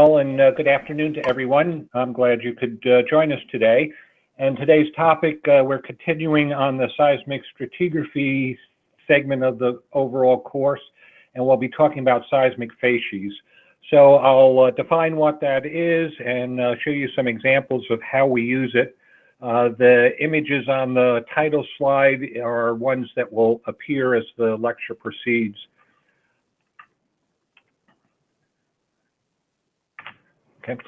And good afternoon to everyone. I'm glad you could join us today. And today's topic, we're continuing on the seismic stratigraphy segment of the overall course, and we'll be talking about seismic facies. So I'll define what that is and show you some examples of how we use it. The images on the title slide are ones that will appear as the lecture proceeds. Okay.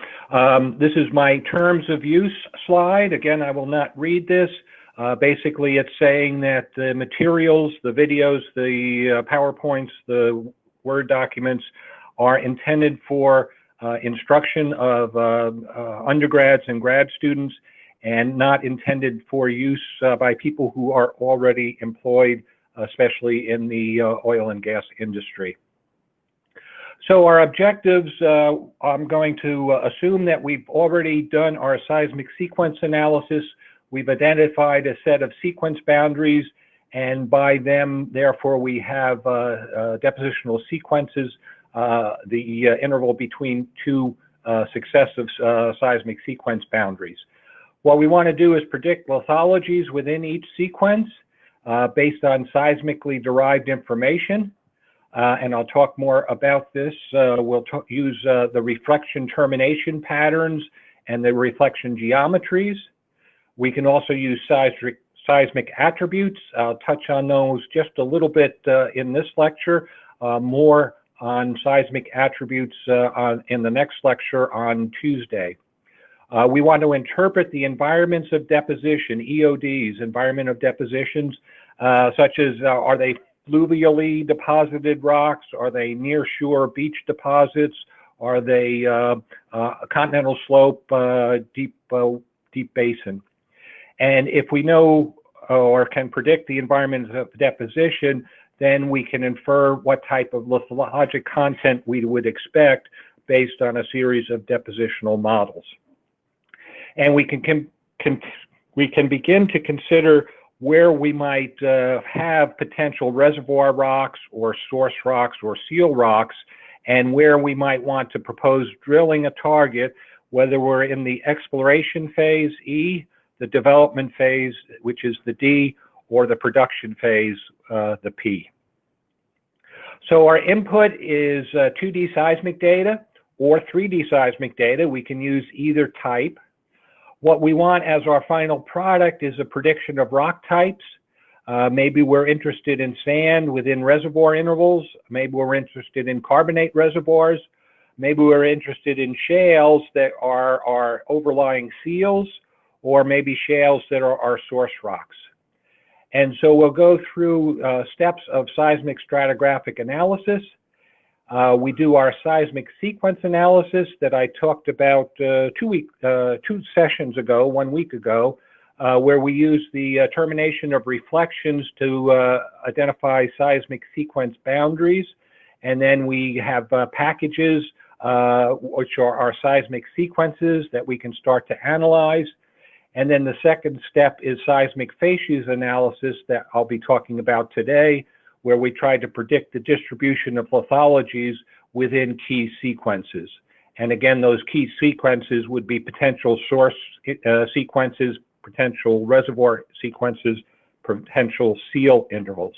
This is my terms of use slide. Again, I will not read this. Basically, it's saying that the materials, the videos, the PowerPoints, the Word documents are intended for instruction of undergrads and grad students and not intended for use by people who are already employed, especially in the oil and gas industry. So our objectives, I'm going to assume that we've already done our seismic sequence analysis. We've identified a set of sequence boundaries, and by them, therefore, we have depositional sequences, the interval between two successive seismic sequence boundaries. What we want to do is predict lithologies within each sequence based on seismically derived information. And I'll talk more about this. We'll use the reflection termination patterns and the reflection geometries. We can also use seismic attributes. I'll touch on those just a little bit in this lecture, more on seismic attributes in the next lecture on Tuesday. We want to interpret the environments of deposition, EODs, environment of depositions, such as are they fluvially deposited rocks? Are they near shore beach deposits? Are they continental slope, deep basin? And if we know or can predict the environment of deposition, then we can infer what type of lithologic content we would expect based on a series of depositional models. And we can begin to consider where we might have potential reservoir rocks or source rocks or seal rocks, and where we might want to propose drilling a target, whether we're in the exploration phase, E, the development phase, which is the D, or the production phase, the P. So our input is 2D seismic data or 3D seismic data. We can use either type. What we want as our final product is a prediction of rock types. Maybe we're interested in sand within reservoir intervals. Maybe we're interested in carbonate reservoirs. Maybe we're interested in shales that are overlying seals, or maybe shales that are source rocks. And so we'll go through steps of seismic stratigraphic analysis. We do our seismic sequence analysis that I talked about 2 sessions ago, 1 week ago, where we use the termination of reflections to identify seismic sequence boundaries. And then we have packages, which are our seismic sequences that we can start to analyze. And then the second step is seismic facies analysis that I'll be talking about today, where we try to predict the distribution of lithologies within key sequences. And again, those key sequences would be potential source sequences, potential reservoir sequences, potential seal intervals.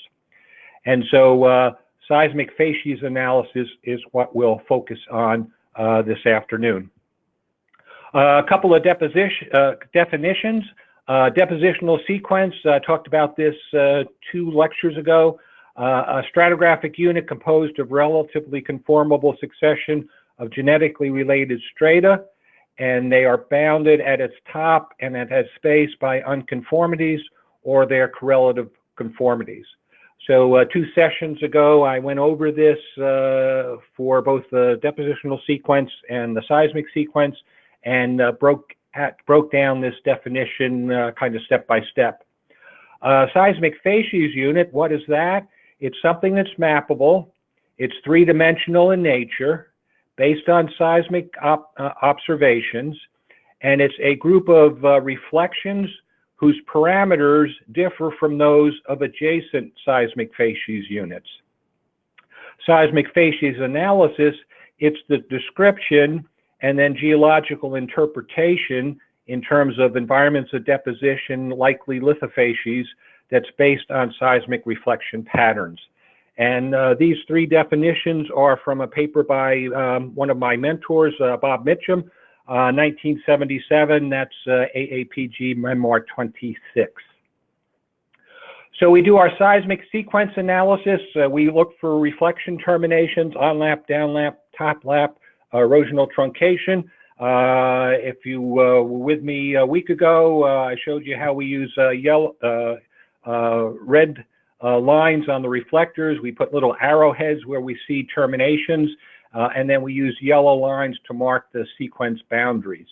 And so seismic facies analysis is what we'll focus on this afternoon. A couple of definitions. Depositional sequence, talked about this 2 lectures ago. A stratigraphic unit composed of relatively conformable succession of genetically related strata, and they are bounded at its top and at its base by unconformities or their correlative conformities. So 2 sessions ago, I went over this for both the depositional sequence and the seismic sequence, and broke down this definition kind of step by step. Seismic facies unit, what is that? It's something that's mappable. It's 3-dimensional in nature, based on seismic observations, and it's a group of reflections whose parameters differ from those of adjacent seismic facies units. Seismic facies analysis, it's the description and then geological interpretation in terms of environments of deposition, likely lithofacies, that's based on seismic reflection patterns. And these three definitions are from a paper by one of my mentors, Bob Mitchum, 1977. That's AAPG Memoir 26. So we do our seismic sequence analysis. We look for reflection terminations, on-lap, down-lap, top-lap, erosional truncation. If you were with me a week ago, I showed you how we use red lines on the reflectors. We put little arrowheads where we see terminations, and then we use yellow lines to mark the sequence boundaries.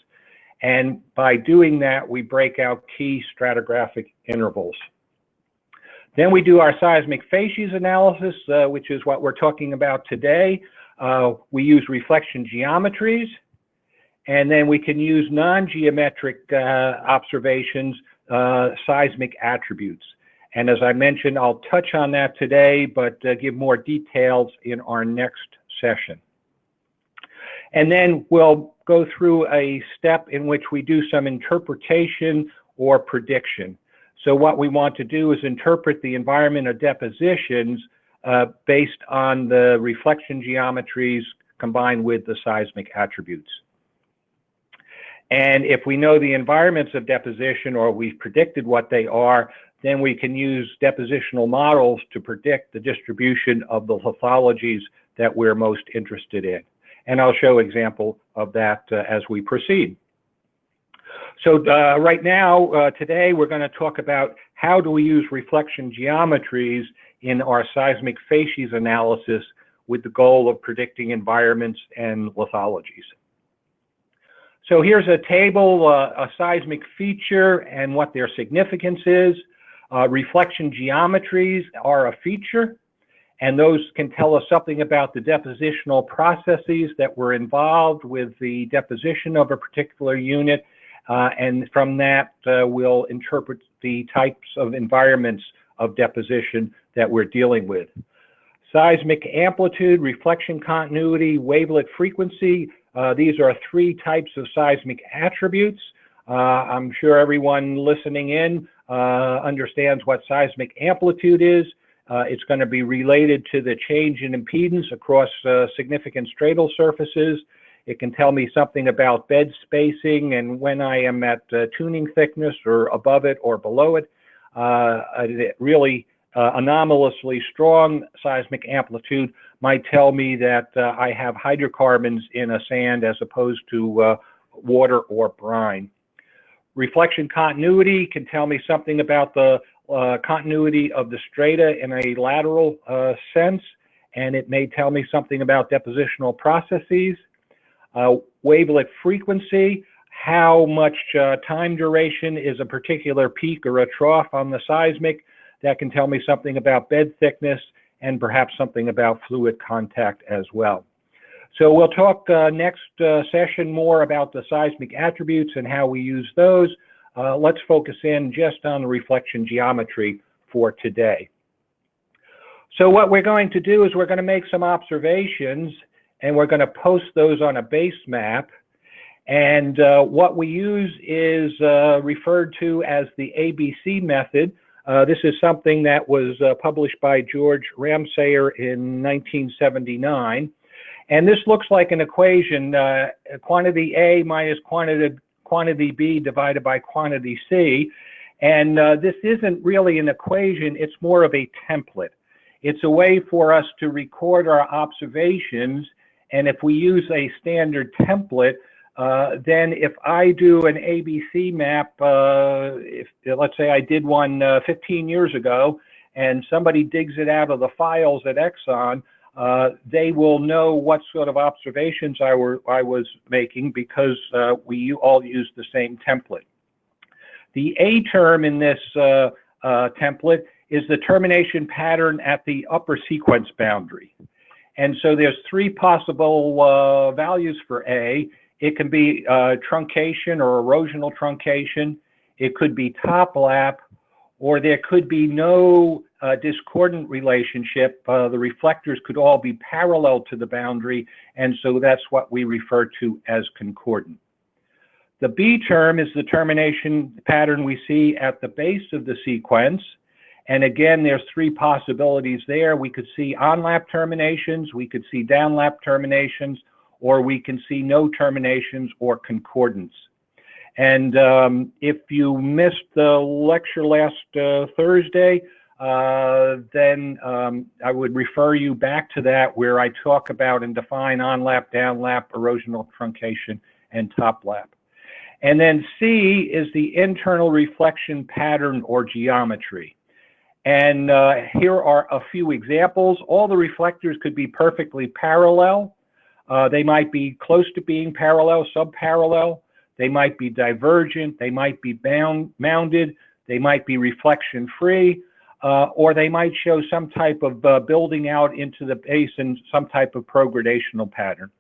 And by doing that, we break out key stratigraphic intervals. Then we do our seismic facies analysis, which is what we're talking about today. We use reflection geometries, and then we can use non-geometric observations, seismic attributes. And as I mentioned, I'll touch on that today, but give more details in our next session. And then we'll go through a step in which we do some interpretation or prediction. So what we want to do is interpret the environment of depositions based on the reflection geometries combined with the seismic attributes. And if we know the environments of deposition, or we've predicted what they are, then we can use depositional models to predict the distribution of the lithologies that we're most interested in. And I'll show an example of that as we proceed. So right now, today, we're going to talk about how do we use reflection geometries in our seismic facies analysis with the goal of predicting environments and lithologies. So here's a table, a seismic feature and what their significance is. Reflection geometries are a feature, and those can tell us something about the depositional processes that were involved with the deposition of a particular unit. And from that, we'll interpret the types of environments of deposition that we're dealing with. Seismic amplitude, reflection continuity, wavelet frequency. These are three types of seismic attributes. I'm sure everyone listening in understands what seismic amplitude is. It's going to be related to the change in impedance across significant stratal surfaces. It can tell me something about bed spacing and when I am at tuning thickness or above it or below it. Really anomalously strong seismic amplitude might tell me that I have hydrocarbons in a sand as opposed to water or brine. Reflection continuity can tell me something about the continuity of the strata in a lateral sense, and it may tell me something about depositional processes. Wavelet frequency, how much time duration is a particular peak or a trough on the seismic. That can tell me something about bed thickness and perhaps something about fluid contact as well. So we'll talk next session more about the seismic attributes and how we use those. Let's focus in just on the reflection geometry for today. So what we're going to do is we're going to make some observations, and we're going to post those on a base map. And what we use is referred to as the ABC method. This is something that was published by George Ramsayer in 1979. And this looks like an equation, quantity A minus quantity B divided by quantity C. And this isn't really an equation, it's more of a template. It's a way for us to record our observations. And if we use a standard template, then if I do an ABC map, let's say I did one 15 years ago, and somebody digs it out of the files at Exxon, they will know what sort of observations I was making because we all use the same template. The A term in this template is the termination pattern at the upper sequence boundary. And so there's three possible values for A. It can be truncation or erosional truncation. It could be top lap, or there could be no discordant relationship. The reflectors could all be parallel to the boundary, and so that's what we refer to as concordant. The B term is the termination pattern we see at the base of the sequence. And again, there's three possibilities there. We could see on-lap terminations, we could see down-lap terminations, or we can see no terminations or concordance. And if you missed the lecture last Thursday, then I would refer you back to that, where I talk about and define on-lap, down-lap, erosional truncation, and top-lap. And then C is the internal reflection pattern or geometry. And here are a few examples. All the reflectors could be perfectly parallel. They might be close to being parallel, subparallel. They might be divergent. They might be mounded. They might be reflection-free. Or they might show some type of building out into the base and some type of progradational pattern.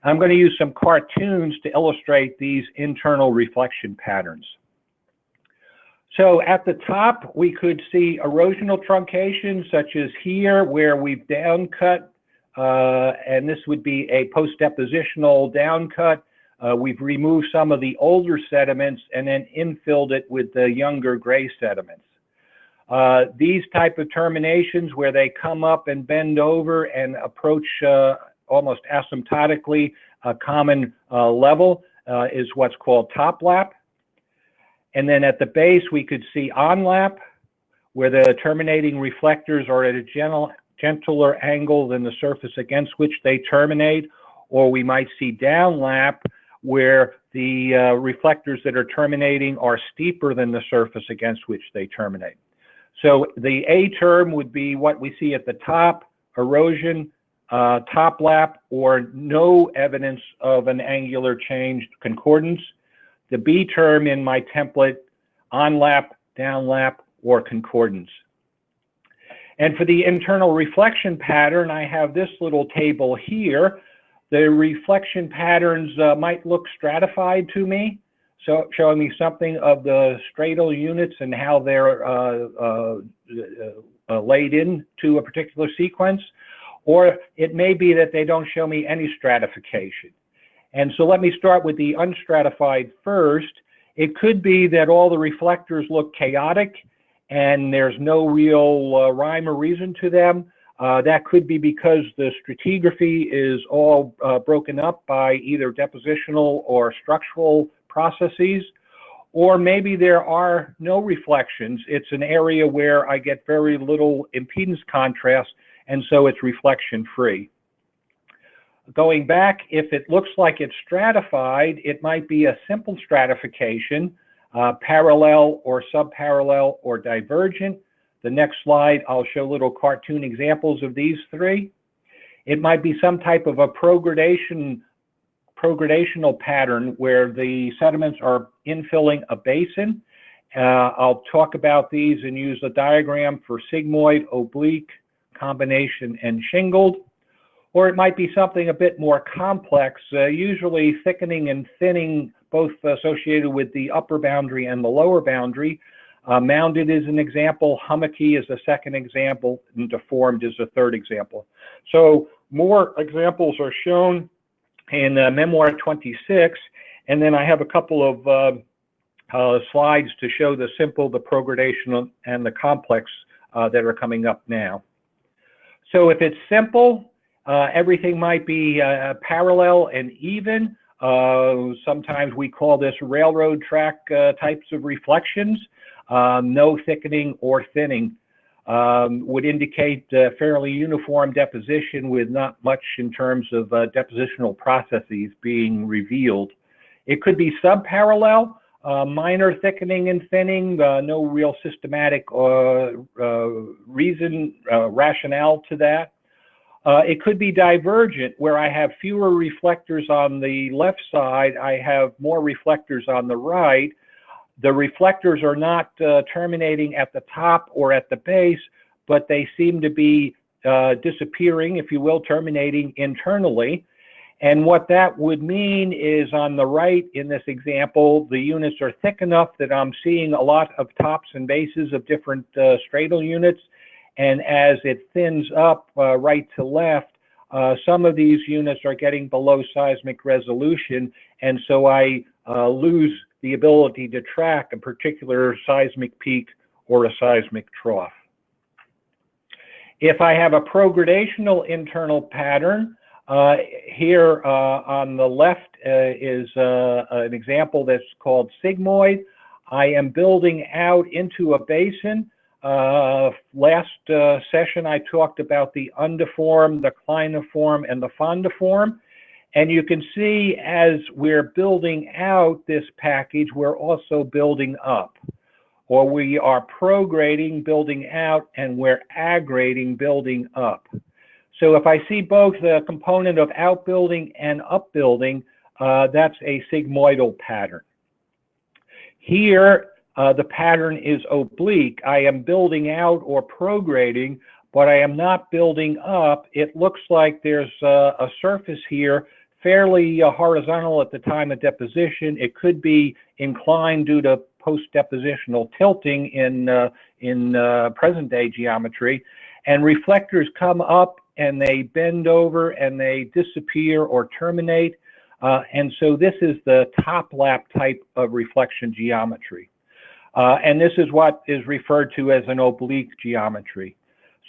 I'm going to use some cartoons to illustrate these internal reflection patterns. So at the top, we could see erosional truncation, such as here, where we've down cut, and this would be a post-depositional down cut. We've removed some of the older sediments and then infilled it with the younger gray sediments. These type of terminations, where they come up and bend over and approach almost asymptotically a common level, is what's called top lap. And then at the base, we could see on lap, where the terminating reflectors are at a gentler angle than the surface against which they terminate. Or we might see down lap, where the reflectors that are terminating are steeper than the surface against which they terminate. So the A term would be what we see at the top, erosion, top lap, or no evidence of an angular change, concordance. The B term in my template, on lap, down lap, or concordance. And for the internal reflection pattern, I have this little table here. The reflection patterns might look stratified to me, so showing me something of the stratal units and how they're laid into a particular sequence. Or it may be that they don't show me any stratification. And so let me start with the unstratified first. It could be that all the reflectors look chaotic and there's no real rhyme or reason to them. That could be because the stratigraphy is all broken up by either depositional or structural processes. Or maybe there are no reflections. It's an area where I get very little impedance contrast, and so it's reflection free. Going back, if it looks like it's stratified, it might be a simple stratification, parallel or subparallel or divergent. The next slide, I'll show little cartoon examples of these three. It might be some type of a progradational pattern where the sediments are infilling a basin. I'll talk about these and use a diagram for sigmoid, oblique, combination, and shingled. Or it might be something a bit more complex, usually thickening and thinning, both associated with the upper boundary and the lower boundary. Mounded is an example, hummocky is a second example, and deformed is a third example. So more examples are shown in Memoir 26, and then I have a couple of slides to show the simple, the progradational, and the complex that are coming up now. So if it's simple, everything might be parallel and even. Sometimes we call this railroad track types of reflections. No thickening or thinning would indicate fairly uniform deposition with not much in terms of depositional processes being revealed. It could be subparallel, minor thickening and thinning, no real systematic rationale to that. It could be divergent, where I have fewer reflectors on the left side, I have more reflectors on the right. The reflectors are not terminating at the top or at the base, but they seem to be disappearing, if you will, terminating internally. And what that would mean is on the right in this example, the units are thick enough that I'm seeing a lot of tops and bases of different stratal units. and as it thins up right to left, some of these units are getting below seismic resolution, and so I lose the ability to track a particular seismic peak or a seismic trough. If I have a progradational internal pattern, here on the left is an example that's called sigmoid. I am building out into a basin. Last session I talked about the undeformed, the cliniform, and the fondiform. And you can see as we're building out this package, we're also building up. Or we are prograding, building out, and we're aggrading, building up. So if I see both the component of outbuilding and upbuilding, that's a sigmoidal pattern. Here, the pattern is oblique. I am building out or prograding, but I am not building up. It looks like there's a surface here fairly horizontal at the time of deposition. It could be inclined due to post-depositional tilting in present-day geometry, and reflectors come up and they bend over and they disappear or terminate, and so this is the top lap type of reflection geometry, and this is what is referred to as an oblique geometry.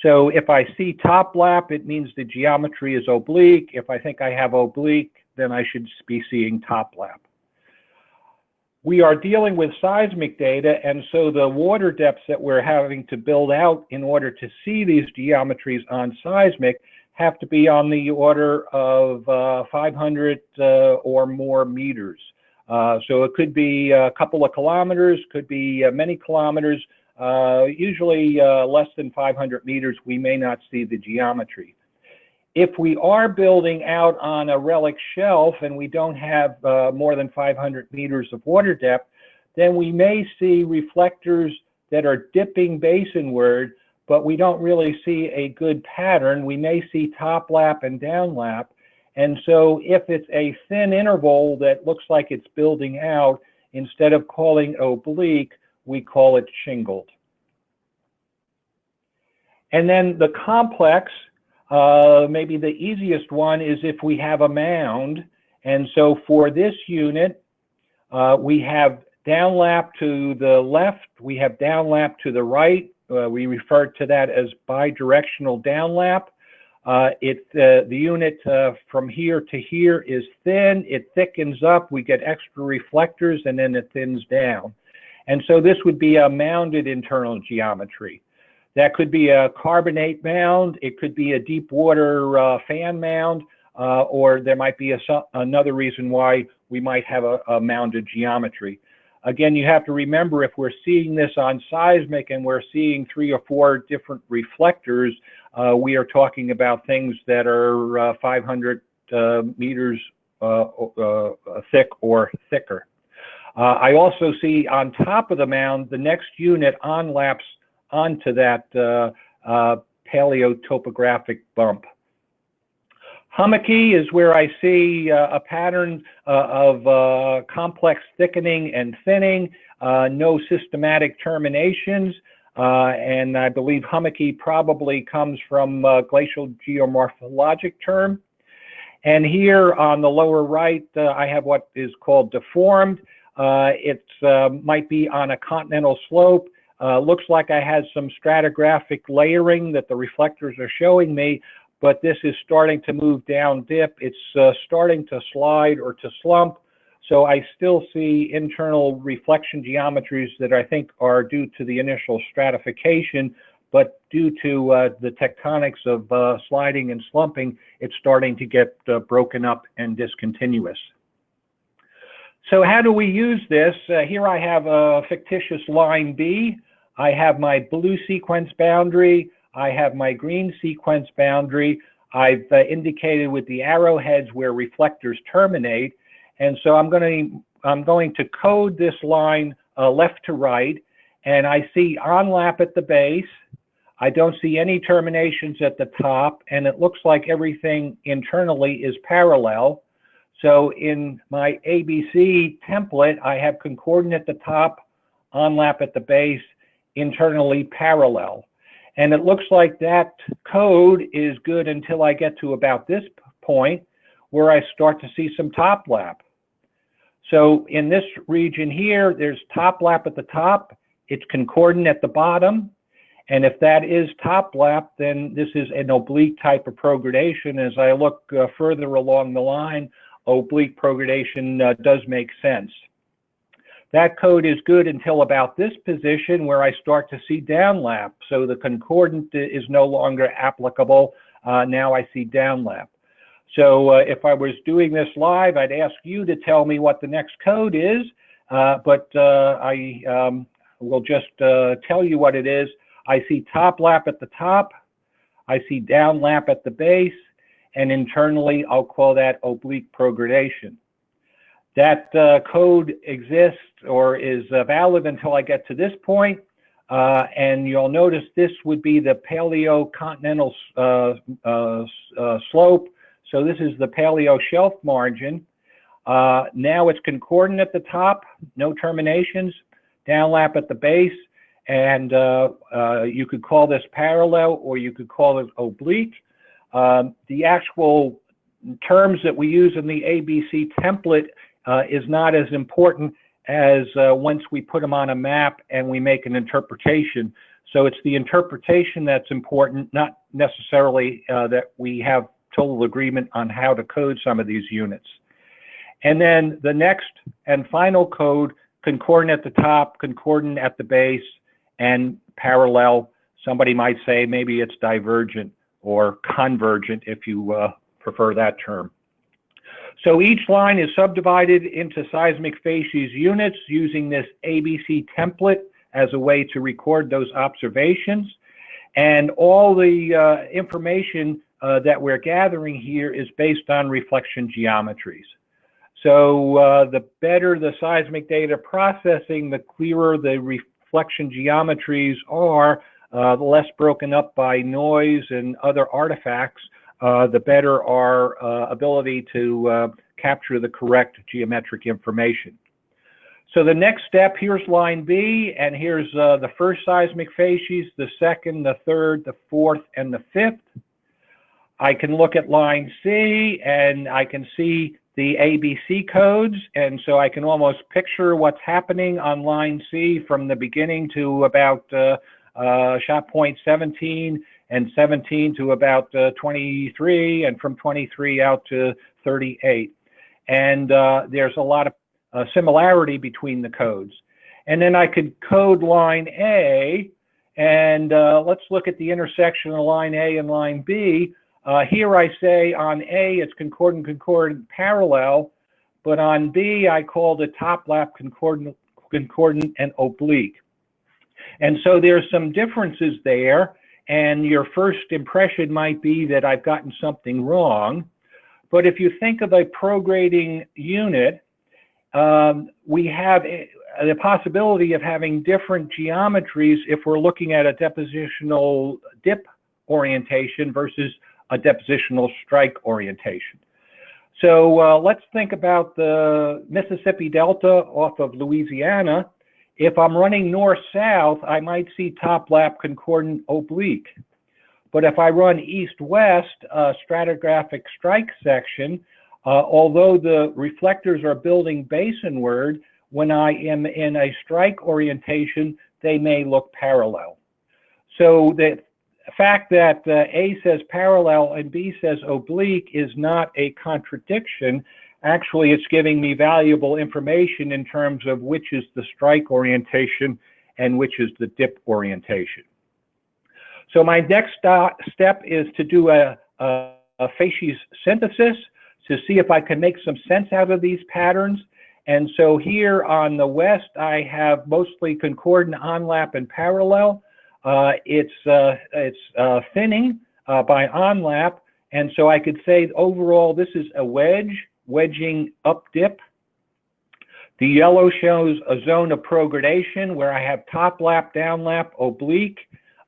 So if I see top lap, it means the geometry is oblique. If I think I have oblique, then I should be seeing top lap. We are dealing with seismic data, and so the water depths that we're having to build out in order to see these geometries on seismic have to be on the order of 500 or more meters. So it could be a couple of kilometers, could be many kilometers, usually less than 500 meters, we may not see the geometry. If we are building out on a relic shelf and we don't have more than 500 meters of water depth, then we may see reflectors that are dipping basinward, but we don't really see a good pattern. We may see top lap and down lap. And so if it's a thin interval that looks like it's building out, instead of calling oblique, we call it shingled. And then the complex, maybe the easiest one is if we have a mound. And so for this unit, we have downlap to the left, we have downlap to the right. We refer to that as bidirectional downlap. The unit from here to here is thin, it thickens up, we get extra reflectors, and then it thins down. And so this would be a mounded internal geometry. That could be a carbonate mound, it could be a deep water fan mound, or there might be another reason why we might have a mounded geometry. Again, you have to remember, if we're seeing this on seismic and we're seeing 3 or 4 different reflectors, we are talking about things that are 500 meters thick or thicker. I also see on top of the mound, the next unit onlaps onto that paleotopographic bump. Hummocky is where I see a pattern of complex thickening and thinning, no systematic terminations, and I believe hummocky probably comes from glacial geomorphologic term. And here on the lower right, I have what is called deformed. It might be on a continental slope. Looks like I had some stratigraphic layering that the reflectors are showing me, but this is starting to move down dip. It's starting to slide or to slump. So I still see internal reflection geometries that I think are due to the initial stratification, but due to the tectonics of sliding and slumping, it's starting to get broken up and discontinuous. So how do we use this? Here I have a fictitious line B. I have my blue sequence boundary. I have my green sequence boundary. I've indicated with the arrowheads where reflectors terminate. And so I'm going to code this line left to right. And I see onlap at the base. I don't see any terminations at the top. And it looks like everything internally is parallel. So in my ABC template, I have concordant at the top, onlap at the base, internally parallel. And it looks like that code is good until I get to about this point where I start to see some top lap. So in this region here, there's top lap at the top. It's concordant at the bottom. And if that is top lap, then this is an oblique type of progradation. As I look further along the line, oblique progradation does make sense. That code is good until about this position where I start to see downlap. So the concordant is no longer applicable. Now I see downlap. So if I was doing this live, I'd ask you to tell me what the next code is, but I will just tell you what it is. I see top lap at the top. I see downlap at the base, and internally I'll call that oblique progradation. That code exists or is valid until I get to this point, and you'll notice this would be the paleocontinental slope. So this is the paleo shelf margin. Now it's concordant at the top, no terminations, downlap at the base, and you could call this parallel or you could call it oblique. The actual terms that we use in the ABC template is not as important as once we put them on a map and we make an interpretation. So it's the interpretation that's important, not necessarily that we have total agreement on how to code some of these units. And then the next and final code, concordant at the top, concordant at the base, and parallel. Somebody might say maybe it's divergent or convergent if you prefer that term. So each line is subdivided into seismic facies units using this ABC template as a way to record those observations. And all the information that we're gathering here is based on reflection geometries. So the better the seismic data processing, the clearer the reflection geometries are, the less broken up by noise and other artifacts, the better our ability to capture the correct geometric information. So the next step, here's line B, and here's the first seismic facies, the second, the third, the fourth, and the fifth. I can look at line C, and I can see the ABC codes, and so I can almost picture what's happening on line C from the beginning to about shot point 17, and 17 to about 23, and from 23 out to 38. And there's a lot of similarity between the codes. And then I could code line A, and let's look at the intersection of line A and line B. Here I say on A it's concordant, concordant, parallel, but on B I call the top lap concordant, concordant, and oblique. And so there's some differences there, and your first impression might be that I've gotten something wrong. But if you think of a prograding unit, we have the possibility of having different geometries if we're looking at a depositional dip orientation versus a depositional strike orientation. So let's think about the Mississippi Delta off of Louisiana. If I'm running north-south, I might see top lap concordant oblique. But if I run east-west stratigraphic strike section, although the reflectors are building basinward, when I am in a strike orientation, they may look parallel. So the fact that A says parallel and B says oblique is not a contradiction. Actually, it's giving me valuable information in terms of which is the strike orientation and which is the dip orientation. So my next step is to do a facies synthesis to see if I can make some sense out of these patterns. And so here on the west, I have mostly concordant, onlap, and parallel. It's thinning by onlap, and so I could say overall this is a wedging up dip. The yellow shows a zone of progradation where I have top lap, down lap, oblique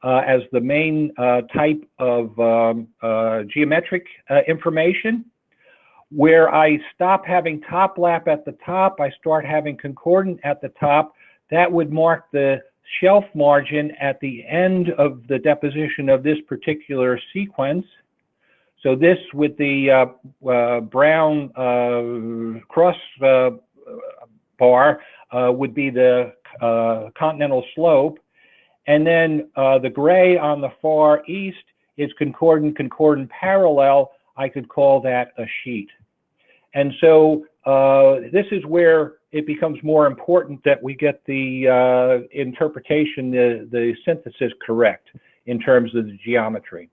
as the main type of geometric information. Where I stop having top lap at the top, I start having concordant at the top. That would mark the shelf margin at the end of the deposition of this particular sequence. So this with the brown cross bar would be the continental slope. And then the gray on the far east is concordant parallel. I could call that a sheet. And so this is where it becomes more important that we get the interpretation, the synthesis correct in terms of the geometry.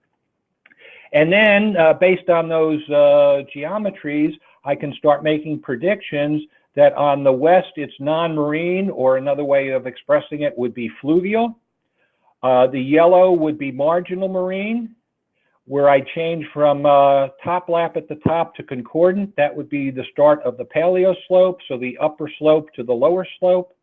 And then based on those geometries, I can start making predictions that on the west it's non-marine, or another way of expressing it would be fluvial. The yellow would be marginal marine, where I change from top lap at the top to concordant. That would be the start of the paleo slope, so the upper slope to the lower slope.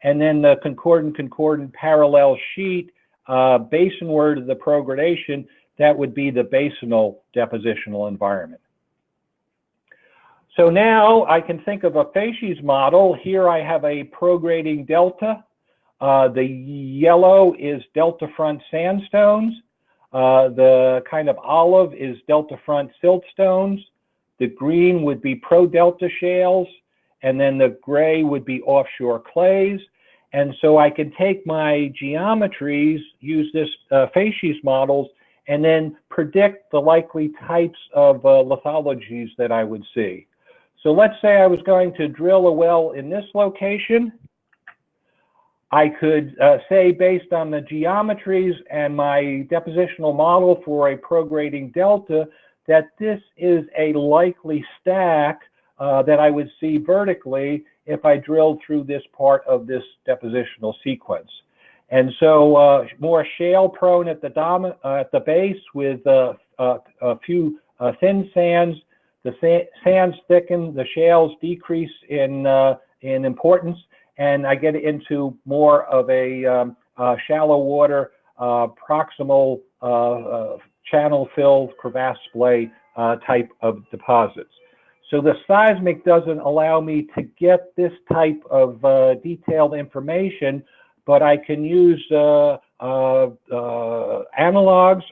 And then the concordant parallel sheet, basinward of the progradation, that would be the basinal depositional environment. So now I can think of a facies model. Here I have a prograding delta. The yellow is delta front sandstones. The kind of olive is delta front siltstones. The green would be pro-delta shales, and then the gray would be offshore clays. And so I can take my geometries, use this facies models, and then predict the likely types of lithologies that I would see. So let's say I was going to drill a well in this location. I could say, based on the geometries and my depositional model for a prograding delta, that this is a likely stack that I would see vertically if I drilled through this part of this depositional sequence. And so more shale prone at the base with a few thin sands. The sands thicken, the shales decrease in importance, and I get into more of a shallow water, proximal channel filled crevasse splay type of deposits. So the seismic doesn't allow me to get this type of detailed information, but I can use analogs,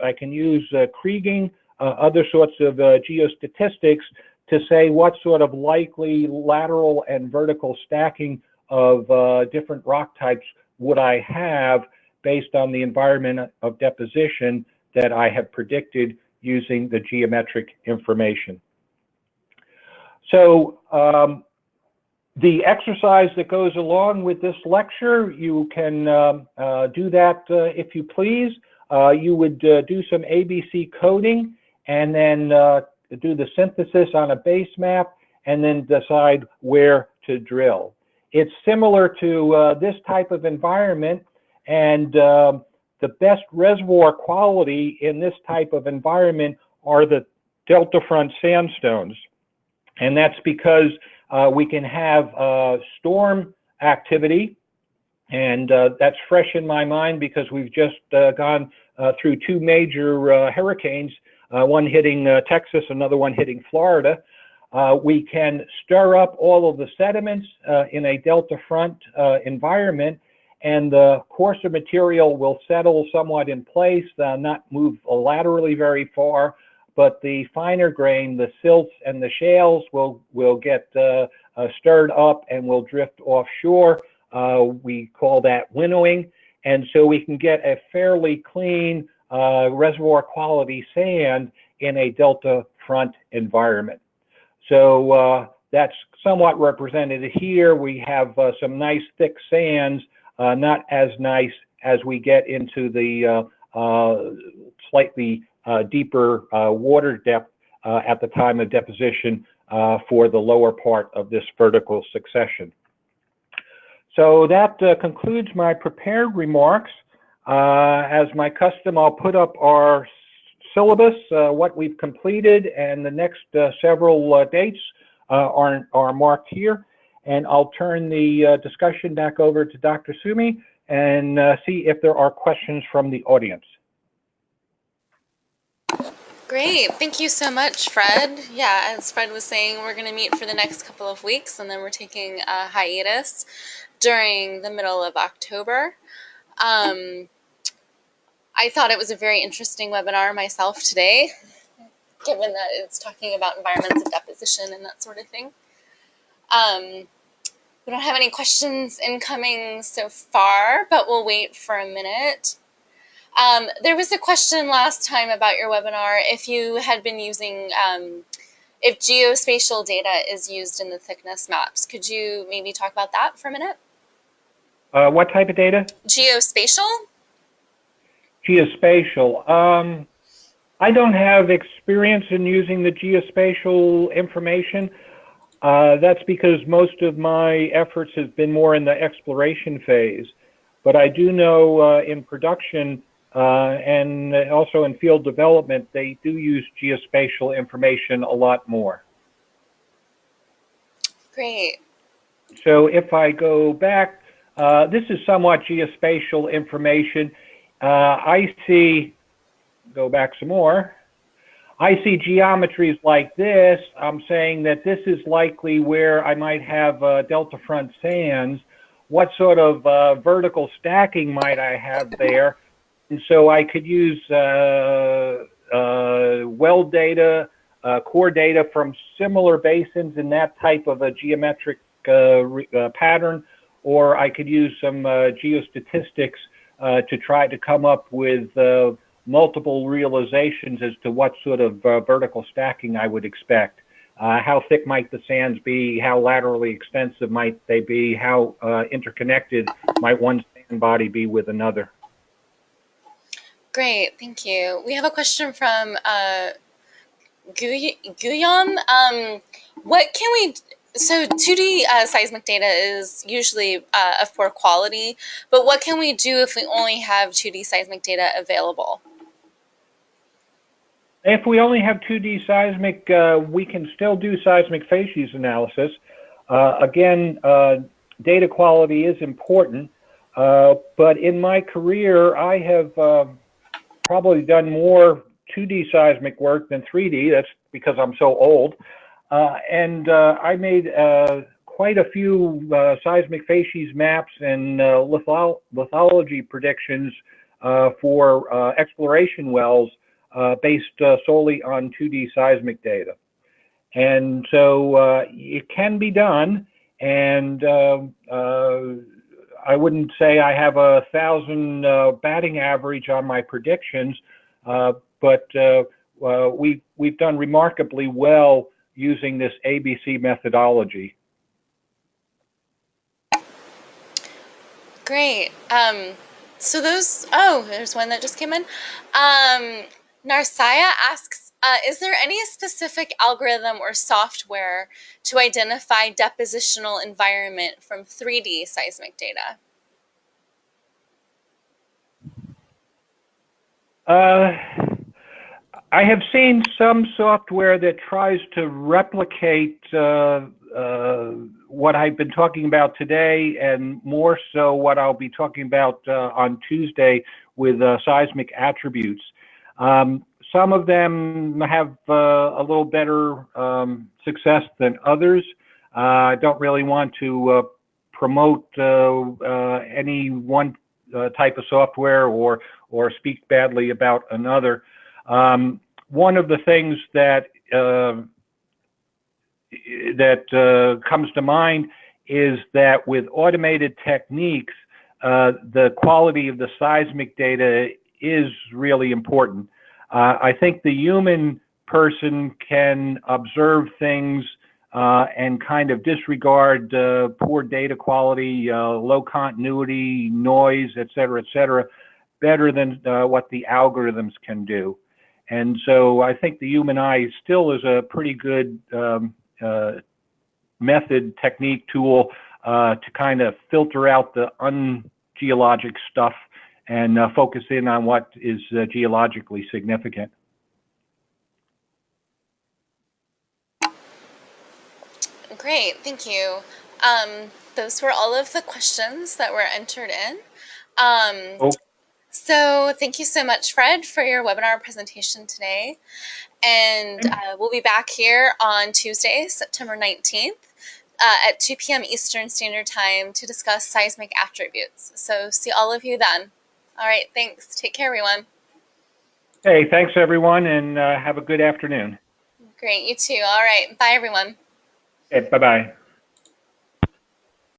I can use kriging, other sorts of geostatistics to say what sort of likely lateral and vertical stacking of different rock types would I have based on the environment of deposition that I have predicted using the geometric information. So the exercise that goes along with this lecture, you can do that if you please. You would do some ABC coding and then do the synthesis on a base map and then decide where to drill. It's similar to this type of environment, and the best reservoir quality in this type of environment are the delta front sandstones. And that's because we can have storm activity, and that's fresh in my mind because we've just gone through two major hurricanes, one hitting Texas, another one hitting Florida. We can stir up all of the sediments in a delta front environment, and the coarser material will settle somewhat in place, not move laterally very far, but the finer grain, the silts and the shales will get stirred up and will drift offshore. We call that winnowing, and so we can get a fairly clean reservoir quality sand in a delta front environment. So that's somewhat represented here. We have some nice thick sands, not as nice as we get into the slightly deeper water depth at the time of deposition for the lower part of this vertical succession. So that concludes my prepared remarks. As my custom, I'll put up our syllabus, what we've completed, and the next several dates are marked here. And I'll turn the discussion back over to Dr. Sumi and see if there are questions from the audience. Great. Thank you so much, Fred. Yeah, as Fred was saying, we're going to meet for the next couple of weeks, and then we're taking a hiatus during the middle of October. I thought it was a very interesting webinar myself today, given that it's talking about environments of deposition and that sort of thing. We don't have any questions incoming so far, but we'll wait for a minute. There was a question last time about your webinar if you had been using, if geospatial data is used in the thickness maps. Could you maybe talk about that for a minute? What type of data? Geospatial? Geospatial. I don't have experience in using the geospatial information. That's because most of my efforts have been more in the exploration phase. But I do know in production and also in field development, they do use geospatial information a lot more. Great. So if I go back, this is somewhat geospatial information. I see, go back some more. I see geometries like this. I'm saying that this is likely where I might have delta front sands. What sort of vertical stacking might I have there? And so I could use well data, core data from similar basins in that type of a geometric pattern, or I could use some geostatistics to try to come up with multiple realizations as to what sort of vertical stacking I would expect. How thick might the sands be? How laterally extensive might they be? How interconnected might one sand body be with another? Great, thank you. We have a question from Guillaume. What can we, so 2D seismic data is usually of poor quality, but what can we do if we only have 2D seismic data available? If we only have 2D seismic, we can still do seismic facies analysis. Again, data quality is important, but in my career, I have probably done more 2D seismic work than 3D. That's because I'm so old. And I made quite a few seismic facies maps and lithology predictions for exploration wells based solely on 2D seismic data. And so it can be done, and I wouldn't say I have 1,000 batting average on my predictions, but we've done remarkably well using this ABC methodology. Great. So those, there's one that just came in. Narsaya asks, is there any specific algorithm or software to identify depositional environment from 3D seismic data? I have seen some software that tries to replicate what I've been talking about today, and more so what I'll be talking about on Tuesday with seismic attributes. Some of them have a little better success than others. I don't really want to promote any one type of software or speak badly about another. One of the things that comes to mind is that with automated techniques, the quality of the seismic data is really important. I think the human person can observe things and kind of disregard poor data quality, low continuity, noise, et cetera, better than what the algorithms can do. And so I think the human eye still is a pretty good method, technique, tool to kind of filter out the ungeologic stuff and focus in on what is geologically significant. Great, thank you. Those were all of the questions that were entered in. So thank you so much, Fred, for your webinar presentation today. And we'll be back here on Tuesday, September 19th, at 2 p.m. Eastern Standard Time to discuss seismic attributes. So see all of you then. All right, thanks. Take care, everyone. Hey, thanks everyone, and have a good afternoon. Great, you too. All right, bye, everyone. Okay, bye-bye.